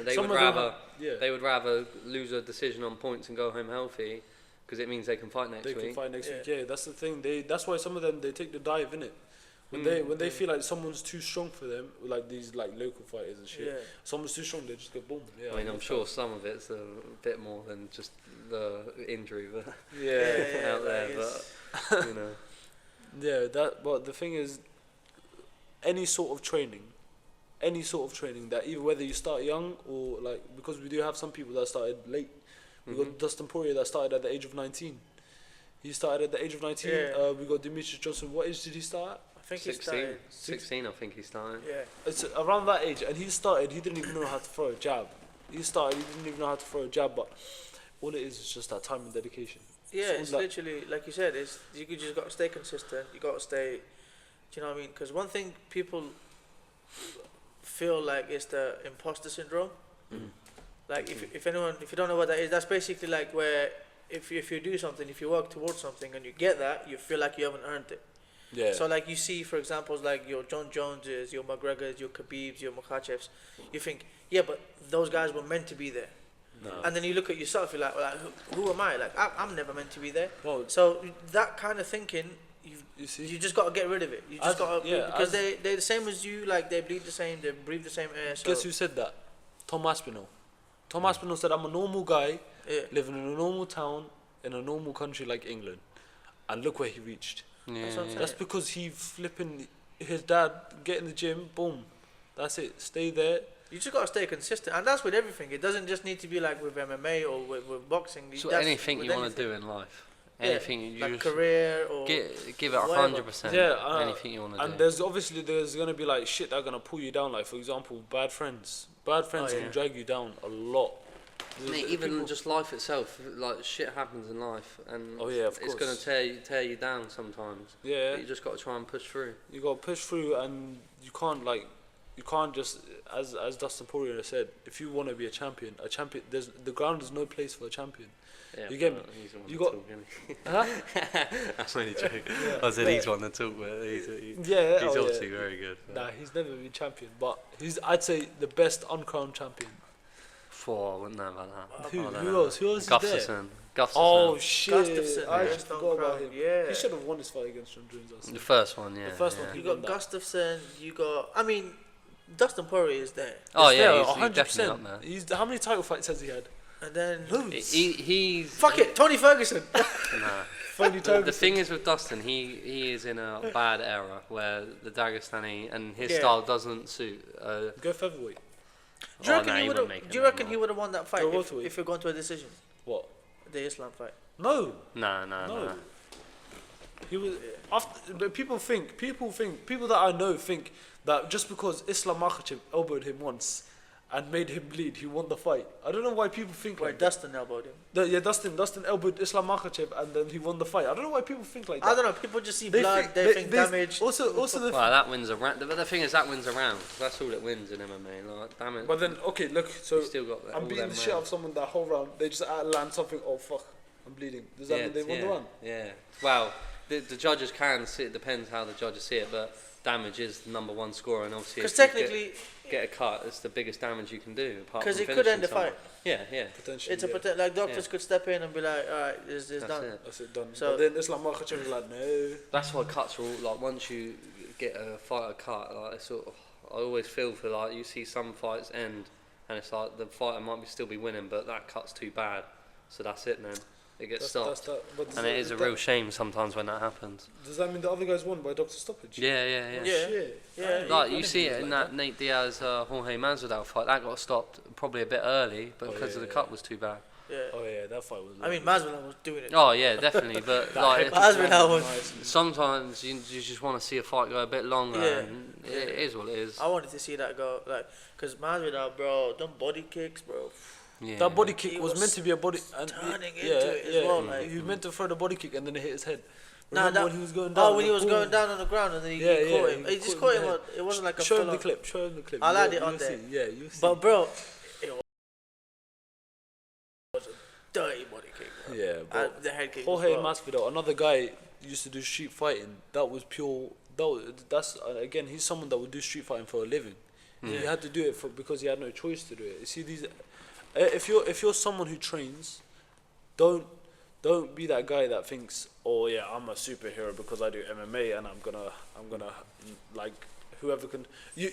[SPEAKER 3] they
[SPEAKER 1] Some
[SPEAKER 3] would
[SPEAKER 1] of them
[SPEAKER 3] rather
[SPEAKER 1] yeah.
[SPEAKER 3] they would rather lose a decision on points and go home healthy, because it means they can fight next
[SPEAKER 1] They
[SPEAKER 3] week.
[SPEAKER 1] can fight next
[SPEAKER 2] Yeah.
[SPEAKER 1] week. Yeah, that's the thing. That's why some of them they take the dive in it. When they feel like someone's too strong for them, like these like local fighters and shit.
[SPEAKER 2] Yeah.
[SPEAKER 1] Someone's too strong, they just go boom. Yeah.
[SPEAKER 3] I mean, I'm sure some of it's a bit more than just the injury, but
[SPEAKER 1] Yeah.
[SPEAKER 3] out there.
[SPEAKER 2] like
[SPEAKER 3] But you know,
[SPEAKER 1] Yeah. But the thing is, any sort of training that either whether you start young or like, because we do have some people that started late. We got Dustin Poirier that started at the age of 19. He started at the age of 19.
[SPEAKER 2] Yeah.
[SPEAKER 1] We got Demetrius Johnson. What age did he start at?
[SPEAKER 2] I think he
[SPEAKER 3] 16,
[SPEAKER 2] started.
[SPEAKER 3] 16, I think he started.
[SPEAKER 2] Yeah.
[SPEAKER 1] It's around that age, and he didn't even know how to throw a jab. He didn't even know how to throw a jab, but all it is just that time and dedication.
[SPEAKER 2] Yeah,
[SPEAKER 1] So
[SPEAKER 2] it's
[SPEAKER 1] like-
[SPEAKER 2] literally like you said. It's you just got to stay consistent. You got to stay. Do you know what I mean? Because one thing people feel like is the imposter syndrome. Like if you don't know what that is, that's basically like where if you do something, if you work towards something and you get that, you feel like you haven't earned it.
[SPEAKER 1] Yeah.
[SPEAKER 2] So like you see, for examples like your John Joneses, your McGregors, your Khabibs, your Makhachevs, you think, yeah, but those guys were meant to be there.
[SPEAKER 1] No.
[SPEAKER 2] And then you look at yourself, you're like, who am I? Like I'm never meant to be there.
[SPEAKER 1] Well,
[SPEAKER 2] So that kind of thinking,
[SPEAKER 1] you see,
[SPEAKER 2] you just got to get rid of it. You just
[SPEAKER 1] As-
[SPEAKER 2] got to,
[SPEAKER 1] yeah,
[SPEAKER 2] because
[SPEAKER 1] as-
[SPEAKER 2] they're the same as you. Like they bleed the same, they breathe the same air. So
[SPEAKER 1] guess who said that? Tom Aspinall. Tom Aspinall said, "I'm a normal guy
[SPEAKER 2] yeah.
[SPEAKER 1] living in a normal town in a normal country like England, and look where he reached.
[SPEAKER 3] Yeah,
[SPEAKER 2] That's what I'm
[SPEAKER 3] yeah.
[SPEAKER 2] saying.
[SPEAKER 1] That's because he flipping his dad get in the gym, boom, that's it. Stay there.
[SPEAKER 2] You just got to stay consistent, and that's with everything. It doesn't just need to be like with MMA or with boxing.
[SPEAKER 3] So
[SPEAKER 2] That's
[SPEAKER 3] anything
[SPEAKER 2] with
[SPEAKER 3] you want to
[SPEAKER 2] anything.
[SPEAKER 3] do in life,
[SPEAKER 2] Yeah,
[SPEAKER 3] anything you
[SPEAKER 2] like
[SPEAKER 3] just
[SPEAKER 2] career or
[SPEAKER 3] give it
[SPEAKER 2] whatever.
[SPEAKER 3] 100%.
[SPEAKER 1] Yeah,
[SPEAKER 3] anything you want to
[SPEAKER 1] And
[SPEAKER 3] do.
[SPEAKER 1] there's gonna be like shit that are gonna pull you down. Like for example, bad friends. Bad friends
[SPEAKER 2] Oh,
[SPEAKER 1] can
[SPEAKER 2] yeah.
[SPEAKER 1] drag you down a lot.
[SPEAKER 3] Mate, even just life itself, like shit happens in life, and
[SPEAKER 1] Oh, yeah, of
[SPEAKER 3] it's gonna
[SPEAKER 1] course.
[SPEAKER 3] tear you down sometimes.
[SPEAKER 1] Yeah,
[SPEAKER 3] But you just got to try and push through.
[SPEAKER 1] you gotta push through, and you can't just as Dustin Poirier said, if you want to be a champion, the ground is no place for a champion.
[SPEAKER 3] Yeah,
[SPEAKER 1] You get
[SPEAKER 3] but
[SPEAKER 1] me?
[SPEAKER 3] he's the one
[SPEAKER 1] You
[SPEAKER 3] to
[SPEAKER 1] got-
[SPEAKER 3] talk, isn't he?
[SPEAKER 1] Huh?
[SPEAKER 3] That's only joking.
[SPEAKER 1] Yeah.
[SPEAKER 3] I said
[SPEAKER 1] Yeah.
[SPEAKER 3] he's one to talk, but he's
[SPEAKER 1] Yeah,
[SPEAKER 3] he's
[SPEAKER 1] oh,
[SPEAKER 3] obviously
[SPEAKER 1] yeah.
[SPEAKER 3] very good.
[SPEAKER 1] Nah, he's never been champion, but I'd say the best uncrowned champion.
[SPEAKER 3] I wouldn't know about that.
[SPEAKER 1] Who-
[SPEAKER 3] I don't
[SPEAKER 1] who
[SPEAKER 3] know.
[SPEAKER 1] else? Who else is there?
[SPEAKER 3] Gustafsson. Gustafsson.
[SPEAKER 1] Oh shit!
[SPEAKER 2] Gustafsson,
[SPEAKER 1] I
[SPEAKER 2] yeah.
[SPEAKER 1] just forgot about him.
[SPEAKER 2] Yeah.
[SPEAKER 1] He should have won his fight against John Jones.
[SPEAKER 3] The first one, yeah.
[SPEAKER 1] The first one,
[SPEAKER 3] yeah.
[SPEAKER 2] You got Gustafsson. You got. I mean, Dustin Poirier is there,
[SPEAKER 3] Oh
[SPEAKER 1] He's
[SPEAKER 3] yeah,
[SPEAKER 1] there,
[SPEAKER 3] he's definitely up there.
[SPEAKER 1] He's how many title fights has he had?
[SPEAKER 2] and then
[SPEAKER 1] Loads.
[SPEAKER 3] He's
[SPEAKER 2] fuck it, Tony Ferguson.
[SPEAKER 3] Nah.
[SPEAKER 1] Funny
[SPEAKER 3] The thing is with Dustin, he is in a bad era where the Dagestani and his
[SPEAKER 2] Yeah.
[SPEAKER 3] style doesn't suit.
[SPEAKER 1] Go featherweight.
[SPEAKER 2] Do you reckon
[SPEAKER 3] nah,
[SPEAKER 2] he
[SPEAKER 3] he
[SPEAKER 2] would
[SPEAKER 3] wouldn't
[SPEAKER 2] have?
[SPEAKER 3] make it
[SPEAKER 2] Do you
[SPEAKER 3] no
[SPEAKER 2] reckon
[SPEAKER 3] more.
[SPEAKER 2] he would have won that fight
[SPEAKER 1] Go
[SPEAKER 2] if
[SPEAKER 1] welterweight.
[SPEAKER 2] it gone to a decision?
[SPEAKER 1] What?
[SPEAKER 2] The Islam fight.
[SPEAKER 1] No.
[SPEAKER 3] Nah.
[SPEAKER 1] No. He was after. But people that I know think that just because Islam Makhachev elbowed him once, and made him bleed, he won the fight. I don't know why people think
[SPEAKER 2] Where
[SPEAKER 1] like that.
[SPEAKER 2] Dustin elbowed him.
[SPEAKER 1] Dustin elbowed Islam Makhachev and then he won the fight. I don't know why people think like that.
[SPEAKER 2] I don't know. People just see blood. They think damage.
[SPEAKER 1] Also the.
[SPEAKER 3] Well, that wins a round. But the thing is, that wins a round. That's all it wins in MMA. Like, damage.
[SPEAKER 1] But then, okay, look. So
[SPEAKER 3] You still got that-
[SPEAKER 1] I'm
[SPEAKER 3] all
[SPEAKER 1] beating
[SPEAKER 3] them
[SPEAKER 1] the shit out of
[SPEAKER 3] rounds.
[SPEAKER 1] someone that whole round. They just land something. Oh fuck, I'm bleeding. Does that mean they won the round?
[SPEAKER 3] Yeah. Well, the judges can see. It depends how the judges see it, but damage is the number one score, and obviously
[SPEAKER 2] Because
[SPEAKER 3] if you
[SPEAKER 2] technically,
[SPEAKER 3] get a cut, it's the biggest damage you can do.
[SPEAKER 2] because it could end the fight.
[SPEAKER 3] Yeah.
[SPEAKER 1] Potentially.
[SPEAKER 2] It's a like doctors could step in and be like, all right, it's
[SPEAKER 3] That's
[SPEAKER 2] done.
[SPEAKER 3] it.
[SPEAKER 1] That's it done.
[SPEAKER 2] So-
[SPEAKER 1] But then Islam Makhachev was like, no.
[SPEAKER 3] That's why cuts are all like once you get a fighter cut, like it's sort of, I always feel for like you see some fights end, and it's like the fighter might still be winning, but that cut's too bad, so that's it then. It gets stopped. And it is a real shame sometimes when that happens.
[SPEAKER 1] Does that mean the other guys won by doctor stoppage?
[SPEAKER 3] Yeah.
[SPEAKER 2] Yeah.
[SPEAKER 1] Shit.
[SPEAKER 2] Yeah.
[SPEAKER 3] Like you see it in that Nate Diaz Jorge Masvidal fight, that got stopped probably a bit early, but because of the cut was too bad.
[SPEAKER 2] Yeah.
[SPEAKER 1] Oh yeah, that fight was.
[SPEAKER 2] I mean, Masvidal was doing it.
[SPEAKER 3] Oh yeah, definitely. But like
[SPEAKER 2] Masvidal was.
[SPEAKER 3] sometimes you just want to see a fight go a bit longer,
[SPEAKER 2] Yeah.
[SPEAKER 3] and it is what it is.
[SPEAKER 2] I wanted to see that go because Masvidal, bro, them body kicks, bro.
[SPEAKER 3] Yeah.
[SPEAKER 1] That body kick
[SPEAKER 2] He
[SPEAKER 1] was
[SPEAKER 2] was
[SPEAKER 1] meant to be a body. And
[SPEAKER 2] turning into it as well, like-
[SPEAKER 1] he was meant to throw the body kick and then it hit his head.
[SPEAKER 2] Nah,
[SPEAKER 1] Remember
[SPEAKER 2] that,
[SPEAKER 1] when he was going down?
[SPEAKER 2] oh, when he was
[SPEAKER 1] boom.
[SPEAKER 2] going down on the ground and then he caught him. He just caught him. It wasn't like a
[SPEAKER 1] Show him
[SPEAKER 2] full
[SPEAKER 1] the clip. Show him the clip.
[SPEAKER 2] I'll add it
[SPEAKER 1] You'll
[SPEAKER 2] on there.
[SPEAKER 1] see. Yeah, you see.
[SPEAKER 2] But bro, it was a dirty body kick. Bro.
[SPEAKER 1] Yeah, but
[SPEAKER 2] The head kick.
[SPEAKER 1] Jorge
[SPEAKER 2] as well.
[SPEAKER 1] Masvidal, another guy used to do street fighting. That was pure. That's again, he's someone that would do street fighting for a living. He had to do it because he had no choice to do it. You see these. If you're someone who trains, don't be that guy that thinks, oh yeah, I'm a superhero because I do MMA and I'm gonna like whoever can. You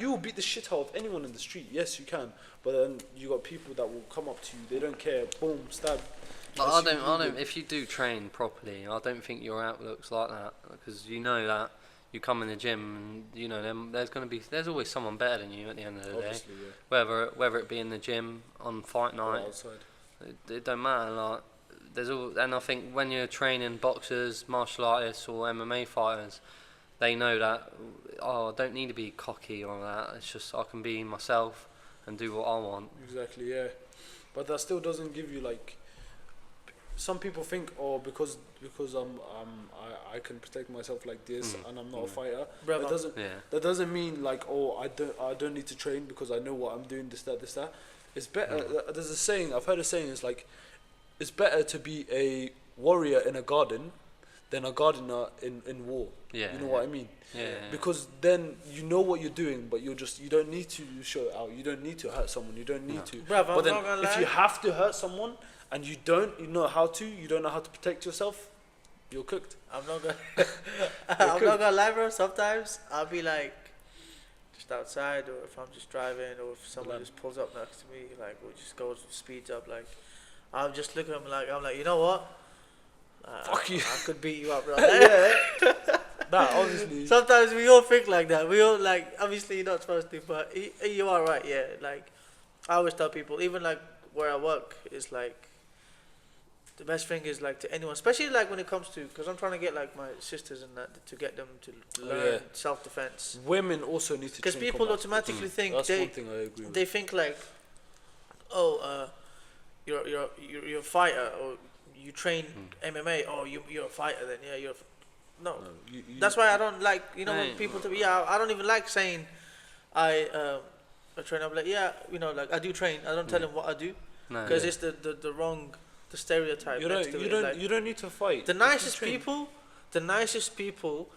[SPEAKER 1] will beat the shit out of anyone in the street. Yes, you can. But then you got people that will come up to you. They don't care. Boom, stab.
[SPEAKER 3] But I don't. If you do train properly, I don't think your outlook's like that, because you know that you come in the gym and you know there's always someone better than you at the end of the
[SPEAKER 1] Obviously,
[SPEAKER 3] day.
[SPEAKER 1] yeah.
[SPEAKER 3] Whether it be in the gym on fight
[SPEAKER 1] Or
[SPEAKER 3] night,
[SPEAKER 1] outside.
[SPEAKER 3] it don't matter. Like and I think when you're training boxers, martial artists, or MMA fighters, they know that I don't need to be cocky or that. It's just I can be myself and do what I want.
[SPEAKER 1] Exactly, yeah. But that still doesn't give you like. Some people think, oh, because I can protect myself like this and I'm not a fighter.
[SPEAKER 2] Brother.
[SPEAKER 1] That doesn't mean like, oh, I don't need to train because I know what I'm doing. This that. It's better. There's a saying I've heard. A saying is like, it's better to be a warrior in a garden than a gardener in war.
[SPEAKER 3] Yeah,
[SPEAKER 1] You know what I mean?
[SPEAKER 3] Yeah.
[SPEAKER 1] Because then you know what you're doing, but you don't need to show it out. You don't need to hurt someone. You don't need to.
[SPEAKER 2] Bruv, I'm
[SPEAKER 1] but then
[SPEAKER 2] not gonna
[SPEAKER 1] if
[SPEAKER 2] lie.
[SPEAKER 1] you have to hurt someone and you know how to protect yourself, you're cooked.
[SPEAKER 2] I'm not gonna. I'm not gonna lie, bro. Sometimes I'll be like, just outside, or if I'm just driving, or if someone just pulls up next to me, like, or just goes speeds up, like, I'll just look at him like, I'm like, you know what?
[SPEAKER 1] Fuck you.
[SPEAKER 2] I could beat you up, bro.
[SPEAKER 1] Nah, obviously.
[SPEAKER 2] Sometimes we all think like that. We all like, obviously you're not supposed to, but you are right. Yeah, like I always tell people, even like where I work, is like the best thing is like to anyone, especially like when it comes to, because I'm trying to get like my sisters and that to get them to learn self-defense.
[SPEAKER 1] Women also need to.
[SPEAKER 2] Because people
[SPEAKER 1] combat.
[SPEAKER 2] automatically think
[SPEAKER 1] That's one thing I agree with.
[SPEAKER 2] they think like, oh, you're a fighter, or you train MMA, oh you're a fighter, then yeah you're. No, that's why I don't like, you know, when people tell me, I don't even like saying I train. I'm like, yeah, you know, like I do train. I don't tell them what I do, because it's the wrong, the stereotype.
[SPEAKER 1] You don't need to fight.
[SPEAKER 2] The nicest people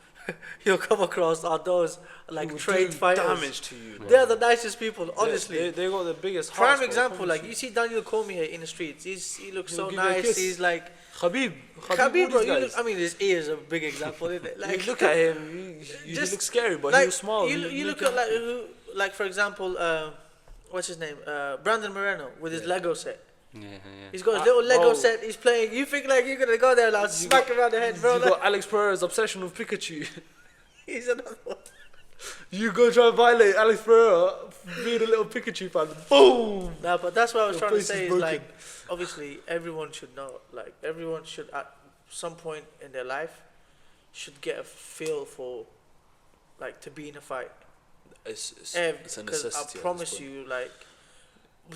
[SPEAKER 2] you'll come across are those like trained fighters.
[SPEAKER 1] Damage to you.
[SPEAKER 2] They're the nicest people, honestly.
[SPEAKER 1] They got the biggest.
[SPEAKER 2] Prime example, like you see Daniel Cormier in the streets. He looks so nice. He's like
[SPEAKER 1] Khabib,
[SPEAKER 2] bro. You look, I mean, his ears are a big example, isn't it? Like
[SPEAKER 1] you look at him, he
[SPEAKER 2] just
[SPEAKER 1] looks scary, but
[SPEAKER 2] like,
[SPEAKER 1] he was small.
[SPEAKER 2] You look at like like for example, what's his name? Brandon Moreno with his Lego set.
[SPEAKER 3] Yeah.
[SPEAKER 2] He's got his little Lego set. He's playing. You think like you're gonna go there and like smack him around the head, bro?
[SPEAKER 1] You
[SPEAKER 2] Like,
[SPEAKER 1] got Alex Pereira's obsession with Pikachu.
[SPEAKER 2] he's another one.
[SPEAKER 1] You go try and violate Alex Pereira, being a little Pikachu fan. Boom.
[SPEAKER 2] Nah, but that's what I was
[SPEAKER 1] Your
[SPEAKER 2] trying to
[SPEAKER 1] face
[SPEAKER 2] say.
[SPEAKER 1] is
[SPEAKER 2] Is
[SPEAKER 1] broken.
[SPEAKER 2] like, obviously, everyone should know. Like, everyone should at some point in their life should get a feel for, like, to be in a fight.
[SPEAKER 1] It's a
[SPEAKER 2] Because
[SPEAKER 1] necessity.
[SPEAKER 2] I
[SPEAKER 1] at this
[SPEAKER 2] promise
[SPEAKER 1] point.
[SPEAKER 2] you, like,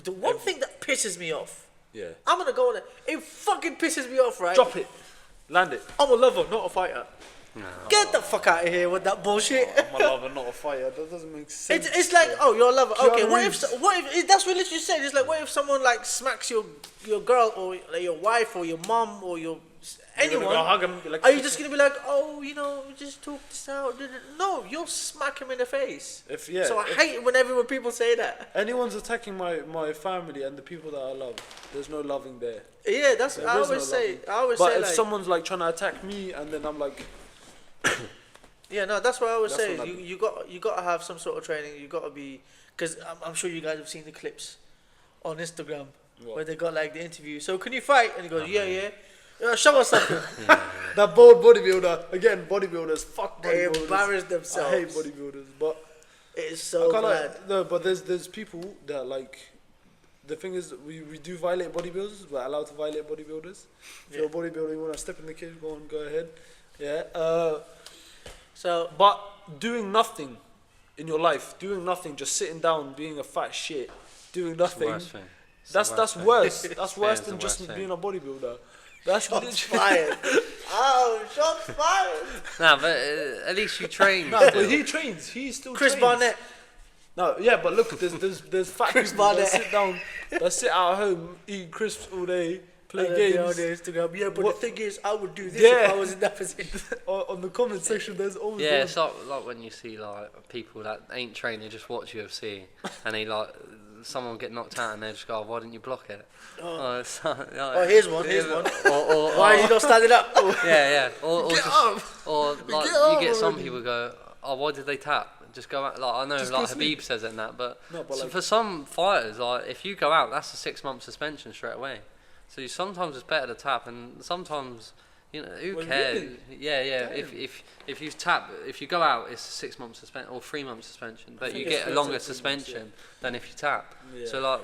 [SPEAKER 2] the one thing that pisses me off,
[SPEAKER 1] Yeah.
[SPEAKER 2] I'm gonna go on it. It fucking pisses me off, right?
[SPEAKER 1] Drop it. Land it.
[SPEAKER 2] I'm a lover, not a fighter. Get the fuck out of here with that bullshit.
[SPEAKER 1] I'm a lover, not a fighter. That doesn't make sense.
[SPEAKER 2] It's like, oh, you're a lover.
[SPEAKER 1] Keanu
[SPEAKER 2] Okay, what
[SPEAKER 1] Reeves.
[SPEAKER 2] if that's what literally said? It's like, what if someone like smacks your girl or like, your wife or your mum or your
[SPEAKER 1] You're gonna
[SPEAKER 2] anyone?
[SPEAKER 1] go hug him, be like,
[SPEAKER 2] Are you just gonna be like, oh, you know, just talk this out? No, you'll smack him in the face. So I hate it whenever people say that.
[SPEAKER 1] Anyone's attacking my family and the people that I love, there's no loving there.
[SPEAKER 2] Yeah, that's
[SPEAKER 1] There
[SPEAKER 2] I
[SPEAKER 1] is no
[SPEAKER 2] always say.
[SPEAKER 1] loving.
[SPEAKER 2] I always
[SPEAKER 1] But
[SPEAKER 2] say
[SPEAKER 1] if
[SPEAKER 2] like,
[SPEAKER 1] someone's like trying to attack me and then I'm like,
[SPEAKER 2] yeah, no, that's what I always
[SPEAKER 1] That's
[SPEAKER 2] say.
[SPEAKER 1] what
[SPEAKER 2] You got to have some sort of training. You got to be, because I'm sure you guys have seen the clips on Instagram where they got like the interview. So can you fight? And he goes, yeah. Show us something.
[SPEAKER 1] that bold bodybuilder, again, bodybuilders, fuck
[SPEAKER 2] They
[SPEAKER 1] bodybuilders.
[SPEAKER 2] embarrass
[SPEAKER 1] I
[SPEAKER 2] themselves.
[SPEAKER 1] hate bodybuilders, but
[SPEAKER 2] It is so
[SPEAKER 1] I
[SPEAKER 2] bad.
[SPEAKER 1] can't no, but there's people that like, the thing is we do violate bodybuilders, we're allowed to violate bodybuilders. If you're a bodybuilder, you want to step in the cage, go ahead. Yeah.
[SPEAKER 2] So
[SPEAKER 1] But doing nothing in your life, doing nothing, just sitting down, being a fat shit, doing nothing.
[SPEAKER 3] Worst thing.
[SPEAKER 1] That's worse. That's worse
[SPEAKER 3] it's
[SPEAKER 1] than
[SPEAKER 3] the
[SPEAKER 1] just
[SPEAKER 3] worst thing.
[SPEAKER 1] being a bodybuilder. That's
[SPEAKER 2] shots
[SPEAKER 1] literally-
[SPEAKER 2] fired. Oh, shots fired.
[SPEAKER 3] Nah, but at least you train.
[SPEAKER 1] No,
[SPEAKER 3] still.
[SPEAKER 1] but he trains. He still
[SPEAKER 2] Chris
[SPEAKER 1] trains.
[SPEAKER 2] Barnett.
[SPEAKER 1] No, yeah, but look, there's fat
[SPEAKER 2] Chris
[SPEAKER 1] people that
[SPEAKER 2] Barnett.
[SPEAKER 1] sit down, that sit at home, eat crisps all day, play
[SPEAKER 2] On
[SPEAKER 1] games.
[SPEAKER 2] their Instagram. Yeah, but
[SPEAKER 1] What-
[SPEAKER 2] the thing is, I would do this
[SPEAKER 1] Yeah.
[SPEAKER 2] if I was in that position.
[SPEAKER 1] On the comment section, there's always
[SPEAKER 3] Yeah,
[SPEAKER 1] one-
[SPEAKER 3] it's like when you see like people that ain't trained, they just watch UFC, and they like someone get knocked out, and they just go, "Why didn't you block it?"
[SPEAKER 2] Oh, here's one.
[SPEAKER 3] Or,
[SPEAKER 2] Why are you not standing up?
[SPEAKER 3] yeah. Or
[SPEAKER 1] Get
[SPEAKER 3] just,
[SPEAKER 1] up!
[SPEAKER 3] or like
[SPEAKER 1] Get up
[SPEAKER 3] you get some
[SPEAKER 1] already.
[SPEAKER 3] people go, "Oh, why did they tap?" Just go out. Like I know,
[SPEAKER 1] Just go
[SPEAKER 3] like
[SPEAKER 1] sleep.
[SPEAKER 3] Habib says it and that, but,
[SPEAKER 1] No, but like-
[SPEAKER 3] for some fighters, like if you go out, that's a 6-month suspension straight away. So sometimes it's better to tap, and sometimes. You know, who
[SPEAKER 1] Well,
[SPEAKER 3] cares?
[SPEAKER 1] really?
[SPEAKER 3] Yeah. If you tap, if you go out, it's a 6-month suspension or 3-month suspension, but you
[SPEAKER 1] think
[SPEAKER 3] get a
[SPEAKER 1] it's
[SPEAKER 3] longer
[SPEAKER 1] 3 months,
[SPEAKER 3] suspension than if you tap.
[SPEAKER 1] Yeah.
[SPEAKER 3] So like,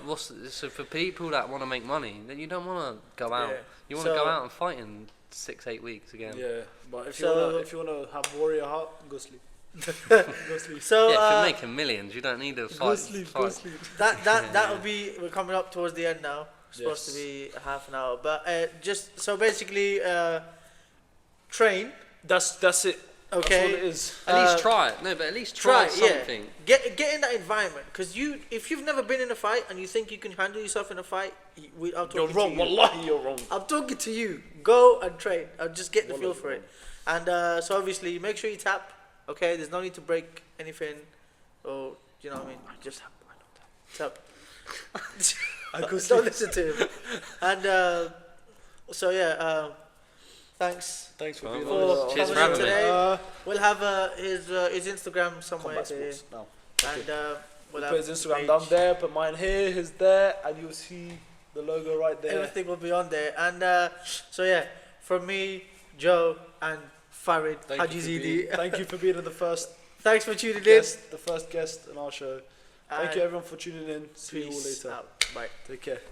[SPEAKER 3] so for people that want to make money, then you don't want to go out.
[SPEAKER 2] Yeah.
[SPEAKER 3] You want to
[SPEAKER 2] So-
[SPEAKER 3] go out and fight in 6-8 weeks again.
[SPEAKER 1] Yeah, but if
[SPEAKER 2] So-
[SPEAKER 1] you wanna have warrior heart, go sleep. Go sleep.
[SPEAKER 2] So
[SPEAKER 3] Yeah, if you're making millions, you don't need to fight.
[SPEAKER 1] Go sleep. Go
[SPEAKER 3] fight.
[SPEAKER 1] sleep.
[SPEAKER 2] that will be. We're coming up towards the end now. Supposed
[SPEAKER 1] Yes.
[SPEAKER 2] to be half an hour, but just so basically, train.
[SPEAKER 1] That's it. That's
[SPEAKER 2] Okay.
[SPEAKER 1] all it is.
[SPEAKER 3] At least try it. No, but at least try something.
[SPEAKER 2] Yeah. Get in that environment, because if you've never been in a fight and you think you can handle yourself in a fight, I'm talking
[SPEAKER 1] You're wrong.
[SPEAKER 2] to you.
[SPEAKER 1] Wallahi, you're wrong.
[SPEAKER 2] I'm talking to you. Go and train. I'll just get the feel
[SPEAKER 1] Wallahi,
[SPEAKER 2] for it. And so obviously, make sure you tap. Okay, there's no need to break anything, or you know what I mean. Just tap.
[SPEAKER 1] I go
[SPEAKER 2] Don't
[SPEAKER 1] sleep.
[SPEAKER 2] listen to him. And so yeah, thanks.
[SPEAKER 1] Thanks for
[SPEAKER 3] Oh,
[SPEAKER 1] being
[SPEAKER 3] well,
[SPEAKER 1] on.
[SPEAKER 3] cheers
[SPEAKER 2] coming
[SPEAKER 3] for having
[SPEAKER 2] in
[SPEAKER 3] me.
[SPEAKER 2] today. We'll have his Instagram somewhere
[SPEAKER 1] Combat
[SPEAKER 2] here,
[SPEAKER 1] sports now.
[SPEAKER 2] and we'll
[SPEAKER 1] Put
[SPEAKER 2] have
[SPEAKER 1] his Instagram
[SPEAKER 2] page.
[SPEAKER 1] down there. Put mine here. His there, and you'll see the logo right there.
[SPEAKER 2] Everything will be on there. And so yeah, from me, Joe, and Farid Hajizidi.
[SPEAKER 1] Thank you for being the first
[SPEAKER 2] Thanks for tuning in.
[SPEAKER 1] guest, on our show. Thank
[SPEAKER 2] And
[SPEAKER 1] you everyone for tuning in. See you all
[SPEAKER 2] Peace
[SPEAKER 1] later.
[SPEAKER 2] out. Bye.
[SPEAKER 1] Take care.